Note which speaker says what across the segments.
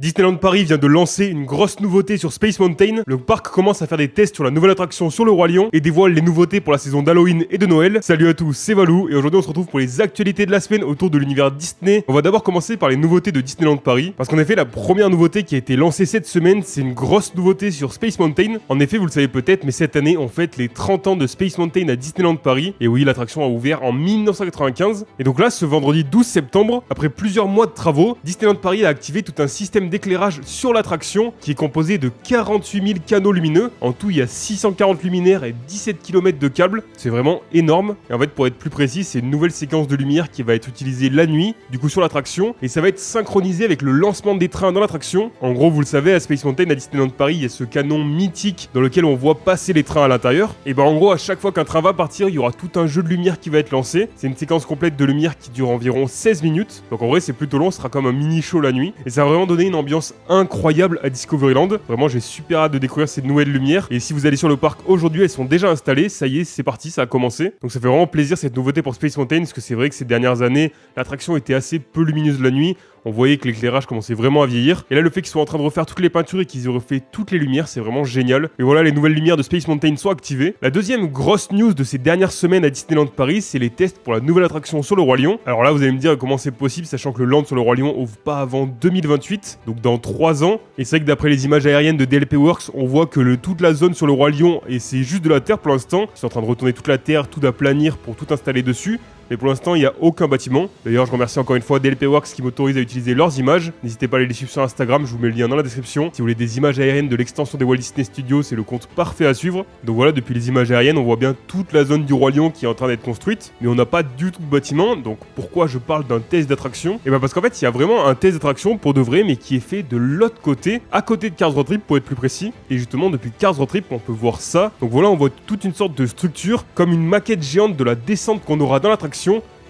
Speaker 1: Disneyland Paris vient de lancer une grosse nouveauté sur Space Mountain. Le parc commence à faire des tests sur la nouvelle attraction sur le Roi Lion et dévoile les nouveautés pour la saison d'Halloween et de Noël. Salut à tous, c'est Valou et aujourd'hui on se retrouve pour les actualités de la semaine autour de l'univers Disney. On va d'abord commencer par les nouveautés de Disneyland Paris parce qu'en effet la première nouveauté qui a été lancée cette semaine, c'est une grosse nouveauté sur Space Mountain. En effet, vous le savez peut-être, mais cette année on fête les 30 ans de Space Mountain à Disneyland Paris. Et oui, l'attraction a ouvert en 1995. Et donc là, ce vendredi 12 septembre, après plusieurs mois de travaux, Disneyland Paris a activé tout un système d'éclairage sur l'attraction qui est composé de 48 000 canaux lumineux. En tout, il y a 640 luminaires et 17 km de câbles. C'est vraiment énorme. Et en fait, pour être plus précis, c'est une nouvelle séquence de lumière qui va être utilisée la nuit, du coup sur l'attraction, et ça va être synchronisé avec le lancement des trains dans l'attraction. En gros, vous le savez, à Space Mountain, à Disneyland Paris, il y a ce canon mythique dans lequel on voit passer les trains à l'intérieur. Et ben en gros, à chaque fois qu'un train va partir, il y aura tout un jeu de lumière qui va être lancé. C'est une séquence complète de lumière qui dure environ 16 minutes. Donc en vrai, c'est plutôt long, ce sera comme un mini show la nuit. Et ça va vraiment donner une ambiance incroyable à Discoveryland. Vraiment, j'ai super hâte de découvrir ces nouvelles lumières. Et si vous allez sur le parc aujourd'hui, elles sont déjà installées. Ça y est, c'est parti, ça a commencé. Donc ça fait vraiment plaisir cette nouveauté pour Space Mountain, parce que c'est vrai que ces dernières années, l'attraction était assez peu lumineuse la nuit. On voyait que l'éclairage commençait vraiment à vieillir. Et là, le fait qu'ils soient en train de refaire toutes les peintures et qu'ils aient refait toutes les lumières, c'est vraiment génial. Et voilà, les nouvelles lumières de Space Mountain sont activées. La deuxième grosse news de ces dernières semaines à Disneyland Paris, c'est les tests pour la nouvelle attraction sur le Roi Lion. Alors là, vous allez me dire comment c'est possible, sachant que le land sur le Roi Lion ouvre pas avant 2028, donc dans 3 ans. Et c'est vrai que d'après les images aériennes de DLP Works, on voit que toute la zone sur le Roi Lion, et c'est juste de la terre pour l'instant, ils sont en train de retourner toute la terre, tout d'aplanir pour tout installer dessus. Mais pour l'instant, il n'y a aucun bâtiment. D'ailleurs, je remercie encore une fois DLP Works qui m'autorise à utiliser leurs images. N'hésitez pas à les suivre sur Instagram, je vous mets le lien dans la description. Si vous voulez des images aériennes de l'extension des Walt Disney Studios, c'est le compte parfait à suivre. Donc voilà, depuis les images aériennes, on voit bien toute la zone du Roi Lion qui est en train d'être construite. Mais on n'a pas du tout de bâtiment. Donc pourquoi je parle d'un test d'attraction ? Et bien parce qu'en fait, il y a vraiment un test d'attraction pour de vrai, mais qui est fait de l'autre côté, à côté de Cars Road Trip pour être plus précis. Et justement, depuis Cars Road Trip, on peut voir ça. Donc voilà, on voit toute une sorte de structure, comme une maquette géante de la descente qu'on aura dans l'attraction.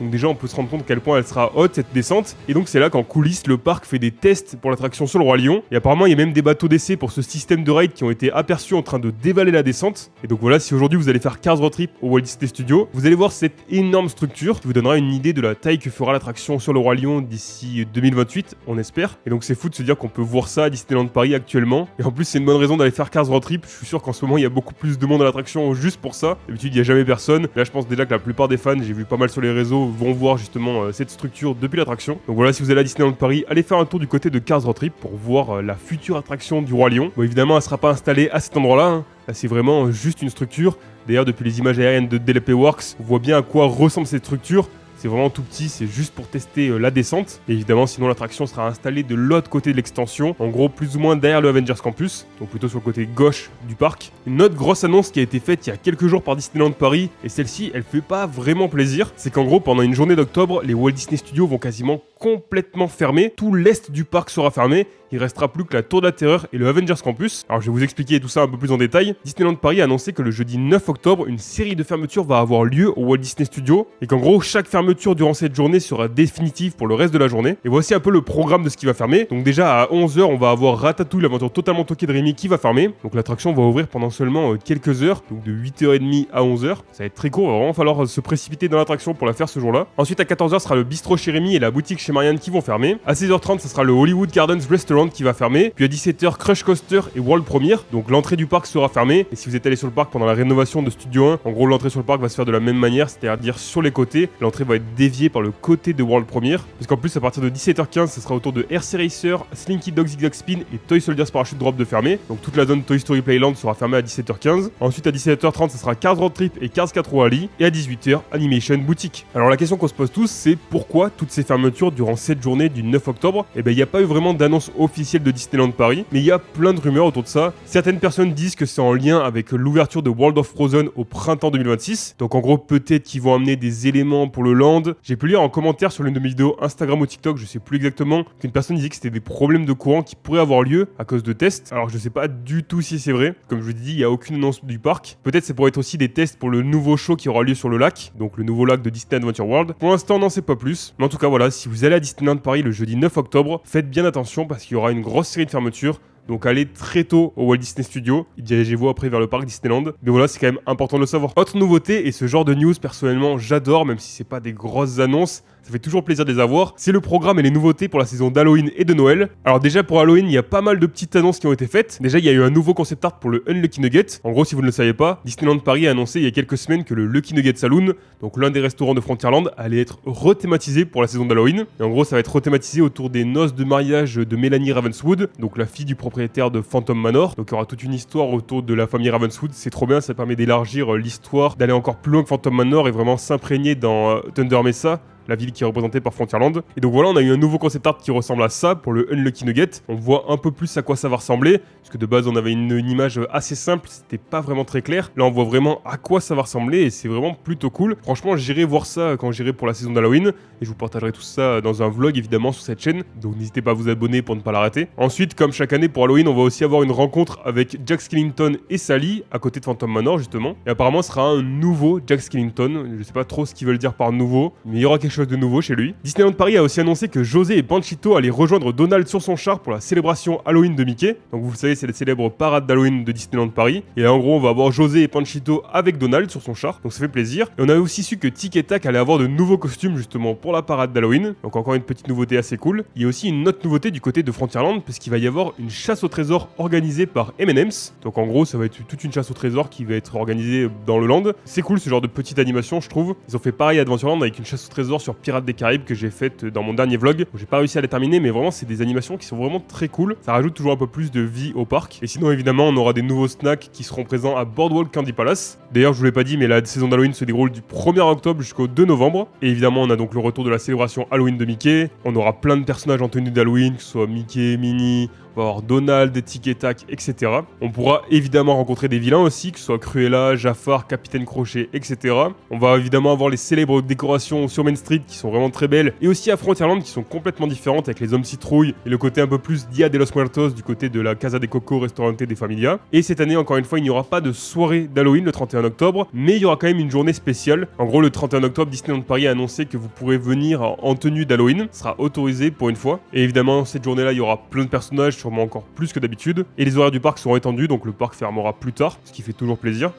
Speaker 1: Donc déjà on peut se rendre compte à quel point elle sera haute cette descente. Et donc c'est là qu'en coulisses le parc fait des tests pour l'attraction sur le Roi Lion. Et apparemment il y a même des bateaux d'essai pour ce système de ride qui ont été aperçus en train de dévaler la descente. Et donc voilà, si aujourd'hui vous allez faire Cars Road Trip au Walt Disney Studios, vous allez voir cette énorme structure qui vous donnera une idée de la taille que fera l'attraction sur le Roi Lion d'ici 2028, on espère. Et donc c'est fou de se dire qu'on peut voir ça à Disneyland Paris actuellement. Et en plus c'est une bonne raison d'aller faire Cars Road Trip. Je suis sûr qu'en ce moment il y a beaucoup plus de monde à l'attraction juste pour ça. D'habitude il n'y a jamais personne. Là je pense déjà que la plupart des fans, j'ai vu pas mal sur les réseaux, vont voir justement cette structure depuis l'attraction. Donc voilà, si vous allez à Disneyland Paris, allez faire un tour du côté de Cars Road Trip pour voir la future attraction du Roi Lion. Bon évidemment elle sera pas installée à cet endroit-là, hein. Là c'est vraiment juste une structure. D'ailleurs depuis les images aériennes de DLP Works, on voit bien à quoi ressemble cette structure. C'est vraiment tout petit, c'est juste pour tester la descente. Et évidemment, sinon l'attraction sera installée de l'autre côté de l'extension, en gros plus ou moins derrière le Avengers Campus, donc plutôt sur le côté gauche du parc. Une autre grosse annonce qui a été faite il y a quelques jours par Disneyland Paris, et celle-ci, elle fait pas vraiment plaisir, c'est qu'en gros, pendant une journée d'octobre, les Walt Disney Studios vont quasiment complètement fermer. Tout l'est du parc sera fermé. Il restera plus que la Tour de la Terreur et le Avengers Campus. Alors je vais vous expliquer tout ça un peu plus en détail. Disneyland Paris a annoncé que le jeudi 9 octobre, une série de fermetures va avoir lieu au Walt Disney Studios et qu'en gros, chaque fermeture durant cette journée sera définitive pour le reste de la journée. Et voici un peu le programme de ce qui va fermer. Donc déjà à 11h, on va avoir Ratatouille, l'aventure totalement toquée de Rémi qui va fermer. Donc l'attraction va ouvrir pendant seulement quelques heures, donc de 8h30 à 11h. Ça va être très court, il va vraiment falloir se précipiter dans l'attraction pour la faire ce jour-là. Ensuite à 14h sera le bistrot chez Rémi et la boutique chez Marianne qui vont fermer. À 16h30, ça sera le Hollywood Gardens Restaurant qui va fermer. Puis à 17h, Crush Coaster et World Premiere. Donc l'entrée du parc sera fermée. Et si vous êtes allé sur le parc pendant la rénovation de Studio 1, en gros l'entrée sur le parc va se faire de la même manière, c'est-à-dire sur les côtés. L'entrée va être déviée par le côté de World Premiere. Parce qu'en plus à partir de 17h15, ça sera au tour de RC Racer, Slinky Dog Zigzag Spin et Toy Soldiers Parachute Drop de fermer. Donc toute la zone Toy Story Playland sera fermée à 17h15. Ensuite à 17h30, ça sera Cars Road Trip et Cars 4 Rally. Et à 18h, Animation Boutique. Alors la question qu'on se pose tous, c'est pourquoi toutes ces fermetures durant cette journée du 9 octobre? Et ben il n'y a pas eu vraiment d'annonce officielle de Disneyland Paris, mais il y a plein de rumeurs autour de ça. Certaines personnes disent que c'est en lien avec l'ouverture de World of Frozen au printemps 2026. Donc en gros, peut-être qu'ils vont amener des éléments pour le land. J'ai pu lire en commentaire sur l'une de mes vidéos Instagram ou TikTok, je sais plus exactement, qu'une personne disait que c'était des problèmes de courant qui pourraient avoir lieu à cause de tests. Alors je sais pas du tout si c'est vrai. Comme je vous dis, il n'y a aucune annonce du parc. Peut-être c'est pour être aussi des tests pour le nouveau show qui aura lieu sur le lac, donc le nouveau lac de Disney Adventure World. Pour l'instant, on n'en sait pas plus. Mais en tout cas, voilà, si vous allez à Disneyland Paris le jeudi 9 octobre, faites bien attention parce qu'il y aura une grosse série de fermetures. Donc allez très tôt au Walt Disney Studios, dirigez-vous après vers le parc Disneyland. Mais voilà, c'est quand même important de le savoir. Autre nouveauté, et ce genre de news personnellement j'adore, même si c'est pas des grosses annonces, ça fait toujours plaisir de les avoir, c'est le programme et les nouveautés pour la saison d'Halloween et de Noël. Alors déjà pour Halloween, il y a pas mal de petites annonces qui ont été faites. Déjà il y a eu un nouveau concept art pour le Unlucky Nugget. En gros, si vous ne le savez pas, Disneyland Paris a annoncé il y a quelques semaines que le Lucky Nugget Saloon, donc l'un des restaurants de Frontierland, allait être rethématisé pour la saison d'Halloween. Et en gros, ça va être rethématisé autour des noces de mariage de Melanie Ravenswood, donc la fille du propriétaire de Phantom Manor. Donc il y aura toute une histoire autour de la famille Ravenswood. C'est trop bien, ça permet d'élargir l'histoire, d'aller encore plus loin que Phantom Manor et vraiment s'imprégner dans Thunder Mesa, la ville qui est représentée par Frontierland. Et donc voilà, on a eu un nouveau concept art qui ressemble à ça pour le Unlucky Nugget. On voit un peu plus à quoi ça va ressembler, parce que de base on avait une image assez simple, c'était pas vraiment très clair. Là on voit vraiment à quoi ça va ressembler et c'est vraiment plutôt cool. Franchement, j'irai voir ça quand j'irai pour la saison d'Halloween et je vous partagerai tout ça dans un vlog évidemment sur cette chaîne. Donc n'hésitez pas à vous abonner pour ne pas la rater. Ensuite, comme chaque année pour Halloween, on va aussi avoir une rencontre avec Jack Skellington et Sally à côté de Phantom Manor justement. Et apparemment ce sera un nouveau Jack Skellington. Je sais pas trop ce qu'ils veulent dire par nouveau, mais il y aura quelque chose de nouveau chez lui. Disneyland Paris a aussi annoncé que José et Panchito allaient rejoindre Donald sur son char pour la célébration Halloween de Mickey. Donc vous le savez, c'est la célèbre parade d'Halloween de Disneyland Paris. Et en gros, on va avoir José et Panchito avec Donald sur son char. Donc ça fait plaisir. Et on a aussi su que Tic et Tac allait avoir de nouveaux costumes justement pour la parade d'Halloween. Donc encore une petite nouveauté assez cool. Il y a aussi une autre nouveauté du côté de Frontierland puisqu'il va y avoir une chasse au trésor organisée par M&M's. Donc en gros, ça va être toute une chasse au trésor qui va être organisée dans le land. C'est cool ce genre de petite animation, je trouve. Ils ont fait pareil à Adventureland avec une chasse au trésor sur Pirates des Caraïbes que j'ai faite dans mon dernier vlog. J'ai pas réussi à la terminer, mais vraiment c'est des animations qui sont vraiment très cool. Ça rajoute toujours un peu plus de vie au parc. Et sinon évidemment on aura des nouveaux snacks qui seront présents à Boardwalk Candy Palace. D'ailleurs je vous l'ai pas dit, mais la saison d'Halloween se déroule du 1er octobre jusqu'au 2 novembre. Et évidemment on a donc le retour de la célébration Halloween de Mickey. On aura plein de personnages en tenue d'Halloween, que ce soit Mickey, Minnie, on va avoir Donald, Tic et Tac, etc. On pourra évidemment rencontrer des vilains aussi, que ce soit Cruella, Jafar, Capitaine Crochet, etc. On va évidemment avoir les célèbres décorations sur Main Street qui sont vraiment très belles, et aussi à Frontierland qui sont complètement différentes avec les hommes citrouilles et le côté un peu plus Dia de los Muertos du côté de la Casa de Coco Restaurante des Familia. Et cette année, encore une fois, il n'y aura pas de soirée d'Halloween le 31 octobre, mais il y aura quand même une journée spéciale. En gros, le 31 octobre, Disneyland Paris a annoncé que vous pourrez venir en tenue d'Halloween, ce sera autorisé pour une fois. Et évidemment, cette journée-là, il y aura plein de personnages, sûrement encore plus que d'habitude. Et les horaires du parc seront étendus, donc le parc fermera plus tard, ce qui fait toujours plaisir.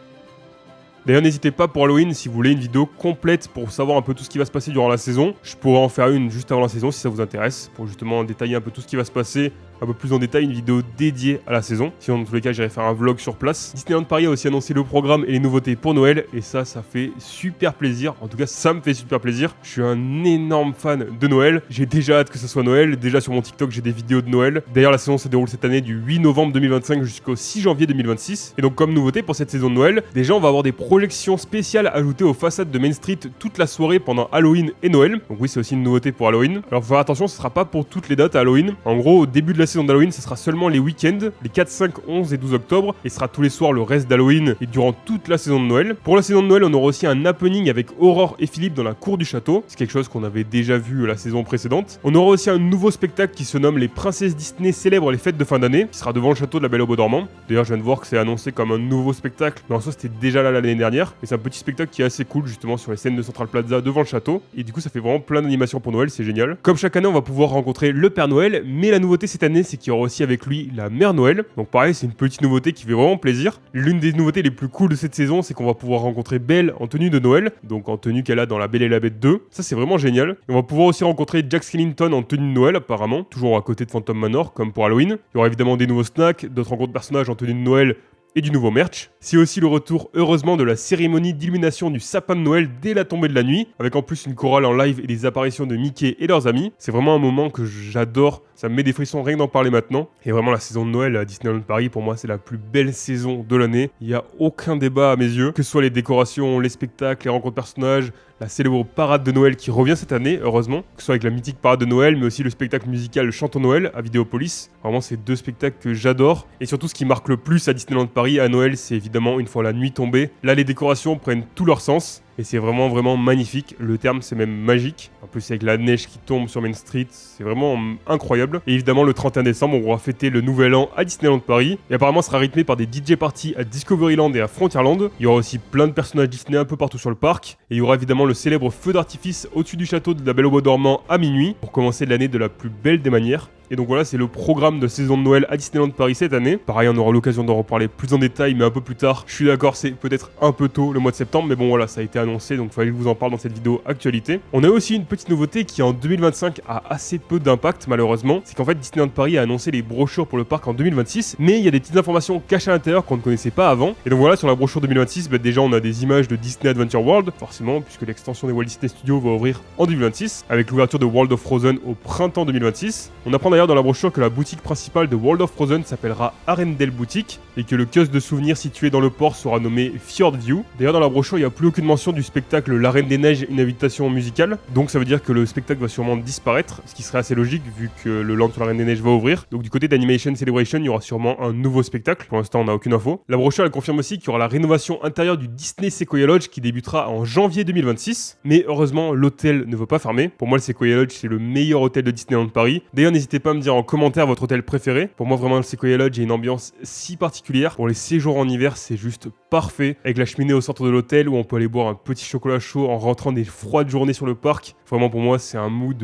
Speaker 1: D'ailleurs, n'hésitez pas pour Halloween, si vous voulez une vidéo complète pour savoir un peu tout ce qui va se passer durant la saison. Je pourrais en faire une juste avant la saison si ça vous intéresse, pour justement détailler un peu tout ce qui va se passer un peu plus en détail, une vidéo dédiée à la saison. Sinon, dans tous les cas, j'irai faire un vlog sur place. Disneyland Paris a aussi annoncé le programme et les nouveautés pour Noël, et ça fait super plaisir. En tout cas, ça me fait super plaisir. Je suis un énorme fan de Noël. J'ai déjà hâte que ce soit Noël. Déjà sur mon TikTok, j'ai des vidéos de Noël. D'ailleurs, la saison se déroule cette année du 8 novembre 2025 jusqu'au 6 janvier 2026. Et donc, comme nouveauté pour cette saison de Noël, déjà, on va avoir des projections spéciales ajoutées aux façades de Main Street toute la soirée pendant Halloween et Noël. Donc oui, c'est aussi une nouveauté pour Halloween. Alors, faut faire attention, ce sera pas pour toutes les dates à Halloween. En gros, au début de la saison d'Halloween, ce sera seulement les week-ends, les 4, 5, 11 et 12 octobre, et ce sera tous les soirs le reste d'Halloween et durant toute la saison de Noël. Pour la saison de Noël, on aura aussi un happening avec Aurore et Philippe dans la cour du château. C'est quelque chose qu'on avait déjà vu la saison précédente. On aura aussi un nouveau spectacle qui se nomme Les Princesses Disney célèbrent les fêtes de fin d'année, qui sera devant le château de la Belle au Bois dormant. D'ailleurs, je viens de voir que c'est annoncé comme un nouveau spectacle, mais en soi c'était déjà là l'année dernière. Et c'est un petit spectacle qui est assez cool justement sur les scènes de Central Plaza devant le château. Et du coup, ça fait vraiment plein d'animations pour Noël, c'est génial. Comme chaque année, on va pouvoir rencontrer le Père Noël, mais la nouveauté cette année, c'est qu'il y aura aussi avec lui la Mère Noël. Donc pareil, c'est une petite nouveauté qui fait vraiment plaisir. L'une des nouveautés les plus cool de cette saison, c'est qu'on va pouvoir rencontrer Belle en tenue de Noël, donc en tenue qu'elle a dans La Belle et la Bête 2. Ça, c'est vraiment génial. Et on va pouvoir aussi rencontrer Jack Skellington en tenue de Noël, apparemment, toujours à côté de Phantom Manor, comme pour Halloween. Il y aura évidemment des nouveaux snacks, d'autres rencontres de personnages en tenue de Noël et du nouveau merch. C'est aussi le retour, heureusement, de la cérémonie d'illumination du sapin de Noël dès la tombée de la nuit, avec en plus une chorale en live et des apparitions de Mickey et leurs amis. C'est vraiment un moment que j'adore, ça me met des frissons rien que d'en parler maintenant. Et vraiment, la saison de Noël à Disneyland Paris, pour moi, c'est la plus belle saison de l'année. Il n'y a aucun débat à mes yeux, que ce soit les décorations, les spectacles, les rencontres personnages, la célèbre parade de Noël qui revient cette année, heureusement, que ce soit avec la mythique parade de Noël, mais aussi le spectacle musical Chantons Noël à Vidéopolis. Vraiment, c'est deux spectacles que j'adore. Et surtout, ce qui marque le plus à Disneyland Paris à Noël, c'est évidemment une fois la nuit tombée. Là, les décorations prennent tout leur sens. Et c'est vraiment magnifique. Le terme, c'est même magique. En plus, avec la neige qui tombe sur Main Street, c'est vraiment incroyable. Et évidemment, le 31 décembre, on va fêter le Nouvel An à Disneyland Paris. Et apparemment, ce sera rythmé par des DJ parties à Discoveryland et à Frontierland. Il y aura aussi plein de personnages Disney un peu partout sur le parc. Et il y aura évidemment le célèbre feu d'artifice au-dessus du château de la Belle au Bois dormant à minuit, pour commencer l'année de la plus belle des manières. Et donc voilà, c'est le programme de saison de Noël à Disneyland Paris cette année. Pareil, on aura l'occasion d'en reparler plus en détail, mais un peu plus tard. Je suis d'accord, c'est peut-être un peu tôt le mois de septembre, mais bon voilà, ça a été annoncé, donc il fallait que je vous en parle dans cette vidéo actualité. On a aussi une petite nouveauté qui en 2025 a assez peu d'impact malheureusement. C'est qu'en fait Disneyland Paris a annoncé les brochures pour le parc en 2026, mais il y a des petites informations cachées à l'intérieur qu'on ne connaissait pas avant. Et donc voilà, sur la brochure 2026, déjà on a des images de Disney Adventure World, forcément, puisque l'extension des Walt Disney Studios va ouvrir en 2026, avec l'ouverture de World of Frozen au printemps 2026. On apprend d'ailleurs dans la brochure que la boutique principale de World of Frozen s'appellera Arendelle Boutique, et que le kiosque de souvenirs situé dans le port sera nommé Fjord View. D'ailleurs dans la brochure il n'y a plus aucune mention du spectacle La Reine des Neiges, une invitation musicale, donc ça veut dire que le spectacle va sûrement disparaître, ce qui serait assez logique vu que le land sur La Reine des Neiges va ouvrir. Donc du côté d'Animation Celebration il y aura sûrement un nouveau spectacle, pour l'instant on n'a aucune info. La brochure elle confirme aussi qu'il y aura la rénovation intérieure du Disney Sequoia Lodge qui débutera en janvier 2026, mais heureusement l'hôtel ne veut pas fermer. Pour moi le Sequoia Lodge c'est le meilleur hôtel de Disneyland Paris. D'ailleurs n'hésitez pas à me dire en commentaire votre hôtel préféré. Pour moi vraiment le Sequoia Lodge a une ambiance si particulière. Pour les séjours en hiver c'est juste parfait, avec la cheminée au centre de l'hôtel où on peut aller boire un petit chocolat chaud en rentrant des froides journées sur le parc. Vraiment pour moi c'est un mood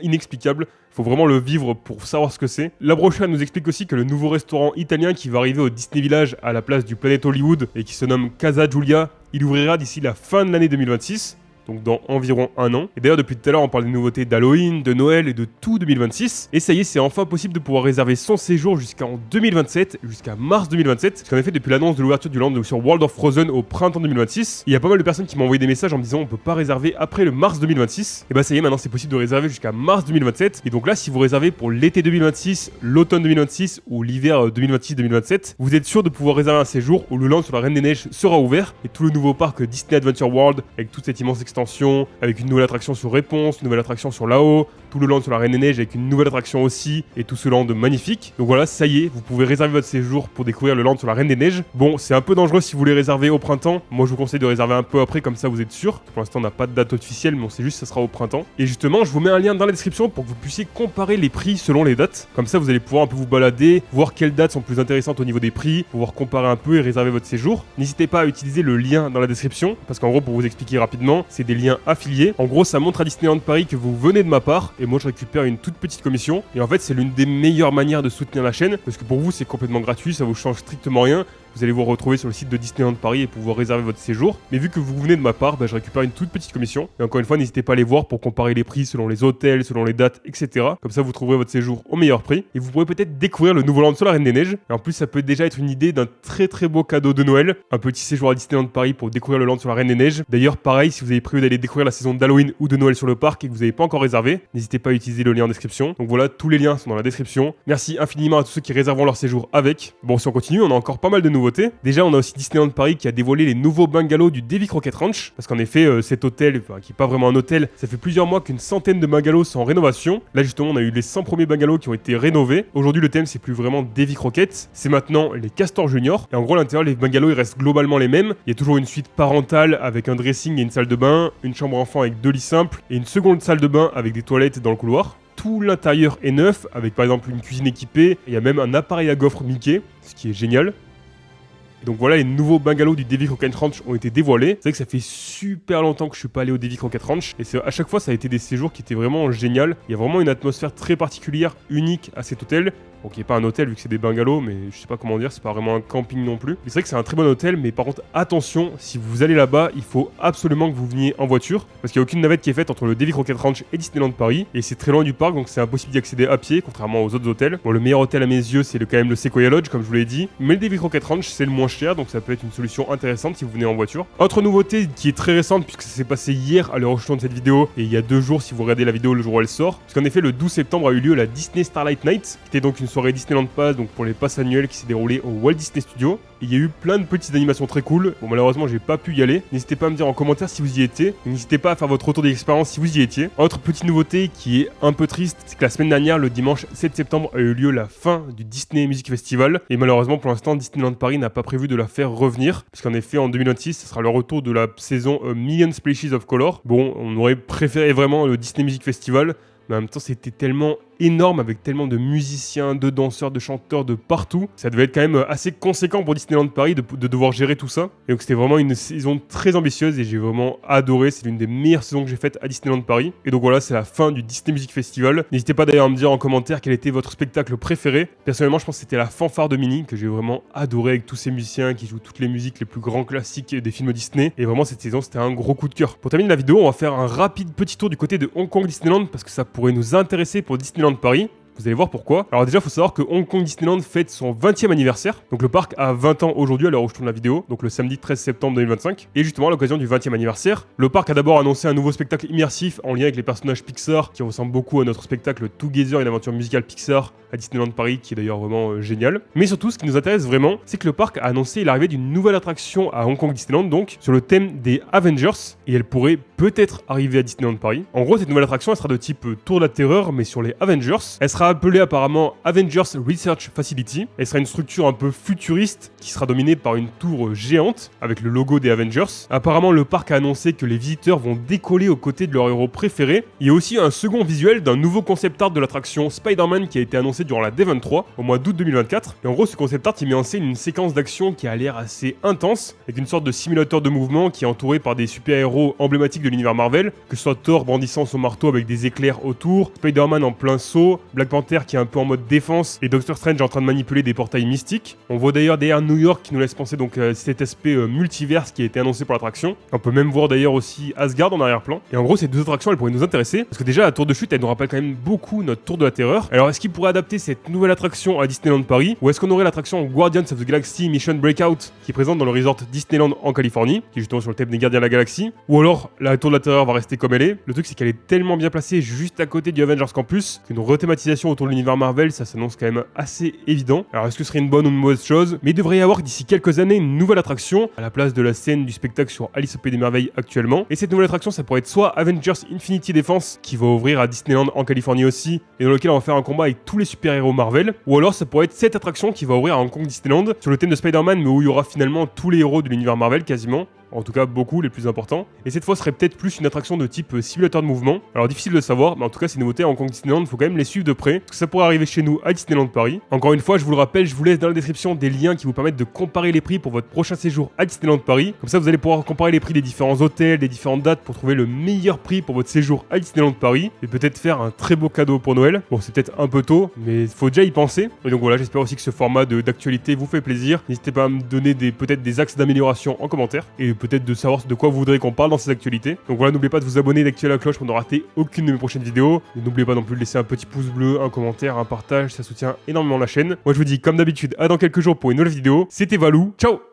Speaker 1: inexplicable. Faut vraiment le vivre pour savoir ce que c'est. La brochure nous explique aussi que le nouveau restaurant italien qui va arriver au Disney Village à la place du Planet Hollywood et qui se nomme Casa Giulia, il ouvrira d'ici la fin de l'année 2026. Donc dans environ un an. Et d'ailleurs depuis tout à l'heure on parle des nouveautés d'Halloween, de Noël et de tout 2026. Et ça y est, c'est enfin possible de pouvoir réserver son séjour jusqu'en 2027, jusqu'à mars 2027. Parce qu'en effet depuis l'annonce de l'ouverture du land sur World of Frozen au printemps 2026, il y a pas mal de personnes qui m'ont envoyé des messages en me disant on peut pas réserver après le mars 2026. Et bah ça y est, maintenant c'est possible de réserver jusqu'à mars 2027. Et donc là si vous réservez pour l'été 2026, l'automne 2026 ou l'hiver 2026-2027, vous êtes sûr de pouvoir réserver un séjour où le land sur la Reine des Neiges sera ouvert et tout le nouveau parc Disney Adventure World avec toute cette immense extension, avec une nouvelle attraction sur Réponse, une nouvelle attraction sur Là-haut, tout le land sur la Reine des Neiges avec une nouvelle attraction aussi, et tout ce land magnifique. Donc voilà, ça y est, vous pouvez réserver votre séjour pour découvrir le land sur la Reine des Neiges. Bon, c'est un peu dangereux si vous voulez réserver au printemps. Moi, je vous conseille de réserver un peu après, comme ça vous êtes sûr. Pour l'instant, on n'a pas de date officielle, mais on sait juste que ça sera au printemps. Et justement, je vous mets un lien dans la description pour que vous puissiez comparer les prix selon les dates. Comme ça, vous allez pouvoir un peu vous balader, voir quelles dates sont plus intéressantes au niveau des prix, pouvoir comparer un peu et réserver votre séjour. N'hésitez pas à utiliser le lien dans la description, parce qu'en gros, pour vous expliquer rapidement, c'est des liens affiliés. En gros, ça montre à Disneyland Paris que vous venez de ma part, et moi je récupère une toute petite commission. Et en fait, c'est l'une des meilleures manières de soutenir la chaîne, parce que pour vous, c'est complètement gratuit, ça vous change strictement rien. Vous allez vous retrouver sur le site de Disneyland Paris et pouvoir réserver votre séjour. Mais vu que vous venez de ma part, je récupère une toute petite commission. Et encore une fois, n'hésitez pas à les voir pour comparer les prix selon les hôtels, selon les dates, etc. Comme ça, vous trouverez votre séjour au meilleur prix. Et vous pourrez peut-être découvrir le nouveau land sur la Reine des Neiges. Et en plus, ça peut déjà être une idée d'un très très beau cadeau de Noël. Un petit séjour à Disneyland Paris pour découvrir le land sur la Reine des Neiges. D'ailleurs, pareil, si vous avez prévu d'aller découvrir la saison d'Halloween ou de Noël sur le parc et que vous n'avez pas encore réservé, n'hésitez pas à utiliser le lien en description. Donc voilà, tous les liens sont dans la description. Merci infiniment à tous ceux qui réserveront leur séjour avec. Bon, si on continue, on a encore pas mal de nouveautés. Déjà, on a aussi Disneyland Paris qui a dévoilé les nouveaux bungalows du Davy Crockett Ranch, parce qu'en effet cet hôtel, qui est pas vraiment un hôtel, ça fait plusieurs mois qu'une centaine de bungalows sont en rénovation. Là justement on a eu les 100 premiers bungalows qui ont été rénovés. Aujourd'hui le thème c'est plus vraiment Davy Crockett, c'est maintenant les Castors Junior, et en gros à l'intérieur les bungalows ils restent globalement les mêmes. Il y a toujours une suite parentale avec un dressing et une salle de bain, une chambre enfant avec 2 lits simples et une seconde salle de bain avec des toilettes dans le couloir. Tout l'intérieur est neuf avec par exemple une cuisine équipée, et il y a même un appareil à gaufres Mickey, ce qui est génial. Donc voilà, les nouveaux bungalows du Davy Crockett Ranch ont été dévoilés. C'est vrai que ça fait super longtemps que je suis pas allé au Davy Crockett Ranch, et à chaque fois ça a été des séjours qui étaient vraiment géniaux. Il y a vraiment une atmosphère très particulière, unique à cet hôtel. Bon, qui n'est pas un hôtel vu que c'est des bungalows, mais je sais pas comment dire, c'est pas vraiment un camping non plus. C'est vrai que c'est un très bon hôtel, mais par contre attention, si vous allez là-bas, il faut absolument que vous veniez en voiture, parce qu'il n'y a aucune navette qui est faite entre le Davy Crockett Ranch et Disneyland Paris, et c'est très loin du parc, donc c'est impossible d'y accéder à pied, contrairement aux autres hôtels. Bon, le meilleur hôtel à mes yeux, c'est quand même le Sequoia Lodge, comme je vous l'ai dit, mais le Davy Crockett Ranch, c'est le moins cher, donc ça peut être une solution intéressante si vous venez en voiture. Autre nouveauté qui est très récente, puisque ça s'est passé hier à l'heure où je tourne cette vidéo, et il y a 2 jours si vous regardez la vidéo le jour où elle sort, parce qu'en effet le 12 septembre a eu lieu la Disney Starlight Night, qui était donc une soirée Disneyland Pass, donc pour les passes annuelles qui s'est déroulée au Walt Disney Studios. Et il y a eu plein de petites animations très cool. Bon, malheureusement, j'ai pas pu y aller. N'hésitez pas à me dire en commentaire si vous y étiez. N'hésitez pas à faire votre retour d'expérience si vous y étiez. Autre petite nouveauté qui est un peu triste, c'est que la semaine dernière, le dimanche 7 septembre, a eu lieu la fin du Disney Music Festival. Et malheureusement, pour l'instant, Disneyland Paris n'a pas prévu de la faire revenir. Puisqu'en effet, en 2026, ce sera le retour de la saison Million Splashes of Color. Bon, on aurait préféré vraiment le Disney Music Festival. Mais en même temps, c'était tellement énorme avec tellement de musiciens, de danseurs, de chanteurs de partout. Ça devait être quand même assez conséquent pour Disneyland Paris de devoir gérer tout ça. Et donc c'était vraiment une saison très ambitieuse et j'ai vraiment adoré. C'est l'une des meilleures saisons que j'ai faites à Disneyland Paris. Et donc voilà, c'est la fin du Disney Music Festival. N'hésitez pas d'ailleurs à me dire en commentaire quel était votre spectacle préféré. Personnellement, je pense que c'était la fanfare de Minnie que j'ai vraiment adoré avec tous ces musiciens qui jouent toutes les musiques les plus grands classiques des films Disney. Et vraiment, cette saison, c'était un gros coup de cœur. Pour terminer la vidéo, on va faire un rapide petit tour du côté de Hong Kong Disneyland parce que ça pourrait nous intéresser pour Disneyland Paris. Vous allez voir pourquoi. Alors déjà, il faut savoir que Hong Kong Disneyland fête son 20e anniversaire. Donc le parc a 20 ans aujourd'hui à l'heure où je tourne la vidéo, donc le samedi 13 septembre 2025. Et justement, à l'occasion du 20e anniversaire, le parc a d'abord annoncé un nouveau spectacle immersif en lien avec les personnages Pixar qui ressemble beaucoup à notre spectacle Together, une aventure musicale Pixar à Disneyland Paris qui est d'ailleurs vraiment génial. Mais surtout, ce qui nous intéresse vraiment, c'est que le parc a annoncé l'arrivée d'une nouvelle attraction à Hong Kong Disneyland, donc sur le thème des Avengers, et elle pourrait peut-être arriver à Disneyland Paris. En gros, cette nouvelle attraction, elle sera de type Tour de la Terreur, mais sur les Avengers. Elle sera appelée apparemment Avengers Research Facility. Elle sera une structure un peu futuriste qui sera dominée par une tour géante avec le logo des Avengers. Apparemment, le parc a annoncé que les visiteurs vont décoller aux côtés de leur héros préféré. Il y a aussi un second visuel d'un nouveau concept art de l'attraction Spider-Man qui a été annoncé durant la D23 au mois d'août 2024. Et en gros, ce concept art, il met en scène une séquence d'action qui a l'air assez intense, avec une sorte de simulateur de mouvement qui est entouré par des super-héros emblématiques de l'univers Marvel, que ce soit Thor brandissant son marteau avec des éclairs autour, Spider-Man en plein saut, Black Panther qui est un peu en mode défense et Doctor Strange en train de manipuler des portails mystiques. On voit d'ailleurs derrière New York qui nous laisse penser donc cet aspect multiverse qui a été annoncé pour l'attraction. On peut même voir d'ailleurs aussi Asgard en arrière-plan. Et en gros, ces deux attractions, elles pourraient nous intéresser parce que déjà la tour de chute, elle nous rappelle quand même beaucoup notre tour de la terreur. Alors est-ce qu'ils pourraient adapter cette nouvelle attraction à Disneyland Paris ou est-ce qu'on aurait l'attraction Guardians of the Galaxy Mission Breakout qui est présente dans le resort Disneyland en Californie, qui est justement sur le thème des Gardiens de la Galaxie, ou alors la tour de la terreur va rester comme elle est. Le truc c'est qu'elle est tellement bien placée juste à côté du Avengers Campus qu'une rethématisation autour de l'univers Marvel, ça s'annonce quand même assez évident. Alors est-ce que ce serait une bonne ou une mauvaise chose? Mais il devrait y avoir d'ici quelques années une nouvelle attraction à la place de la scène du spectacle sur Alice au Pays des Merveilles actuellement. Et cette nouvelle attraction, ça pourrait être soit Avengers Infinity Defense qui va ouvrir à Disneyland en Californie aussi et dans lequel on va faire un combat avec tous les super-héros Marvel, ou alors ça pourrait être cette attraction qui va ouvrir à Hong Kong Disneyland sur le thème de Spider-Man mais où il y aura finalement tous les héros de l'univers Marvel quasiment. En tout cas beaucoup, les plus importants. Et cette fois, ce serait peut-être plus une attraction de type simulateur de mouvement. Alors difficile de savoir, mais en tout cas, ces nouveautés à Hong Kong Disneyland, il faut quand même les suivre de près, parce que ça pourrait arriver chez nous à Disneyland Paris. Encore une fois, je vous le rappelle, je vous laisse dans la description des liens qui vous permettent de comparer les prix pour votre prochain séjour à Disneyland Paris. Comme ça, vous allez pouvoir comparer les prix des différents hôtels, des différentes dates pour trouver le meilleur prix pour votre séjour à Disneyland Paris. Et peut-être faire un très beau cadeau pour Noël. Bon, c'est peut-être un peu tôt, mais il faut déjà y penser. Et donc voilà, j'espère aussi que ce format d'actualité vous fait plaisir. N'hésitez pas à me donner peut-être des axes d'amélioration en commentaire, et peut-être de savoir de quoi vous voudrez qu'on parle dans ces actualités. Donc voilà, n'oubliez pas de vous abonner, d'activer la cloche pour ne rater aucune de mes prochaines vidéos. Et n'oubliez pas non plus de laisser un petit pouce bleu, un commentaire, un partage, ça soutient énormément la chaîne. Moi je vous dis comme d'habitude à dans quelques jours pour une nouvelle vidéo. C'était Valou, ciao!